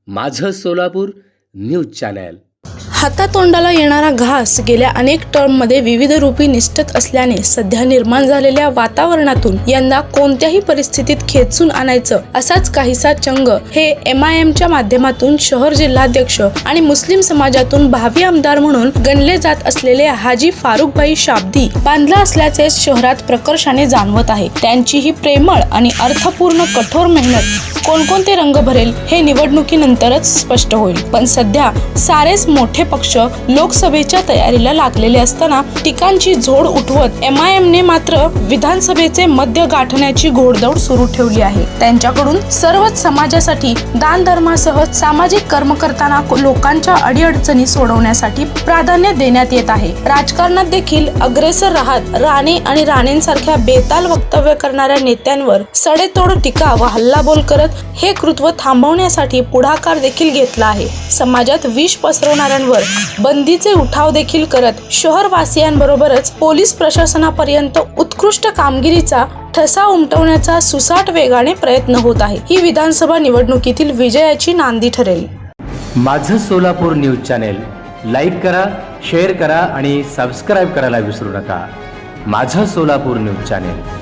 माझं Solapur news channel. हातातोंडाला येणारा घास गेल्या अनेक टर्ममध्ये विविध रूपी निष्ठत असल्याने सध्या निर्माण झालेल्या वातावरणातून यंदा कोणत्याही परिस्थितीत खेचून आणायचं असाच काहीसा चंग हे MIMच्या माध्यमातून शहर जिल्हाध्यक्ष आणि मुस्लिम समाजातून भावी आमदार म्हणून गणले जात असलेले हाजी फारुखभाई शाब्दी बांधला असल्याचे शहरात प्रकर्षाने जाणवत आहे। त्यांची ही प्रेमळ आणि अर्थपूर्ण कठोर मेहनत कोणकोणते रंग भरेल हे निवडणुकीनंतरच स्पष्ट होईल, पण सध्या सारेच मोठे पक्ष लोकसभेच्या तयारीला लागलेले असताना टीकांची झोड उठवत MIMने मात्र विधानसभेचे मध्य गाठण्याची घोडदौड सुरू ठेवली आहे। त्यांच्याकडून सर्वच समाजासाठी दान धर्मासह सामाजिक कर्म करताना लोकांच्या अडीअडचणी सोडवण्यासाठी प्राधान्य देण्यात येत आहे। राजकारणात देखील अग्रेसर राहत राणे आणि राणेंसारख्या बेताल वक्तव्य करणाऱ्या नेत्यांवर सडेतोड टीका व हल्लाबोल करत हे कृत्य थांबवण्यासाठी पुढाकार देखील घेतला आहे। समाजात विष पसरवणाऱ्यांवर बंदीचे उठाव देखील करत शहरवासियांबरोबरच पोलीस प्रशासनापर्यंत उत्कृष्ट कामगिरीचा ठसा उमटवण्याचा सुसाट वेगाने प्रयत्न होत आहे। ही विधानसभा निवडणुकीतील विजयाची नांदी ठरेल। माझं सोलापूर न्यूज चॅनल लाईक करा, शेअर करा आणि सबस्क्राईब करायला विसरू नका। माझं सोलापूर न्यूज चॅनल।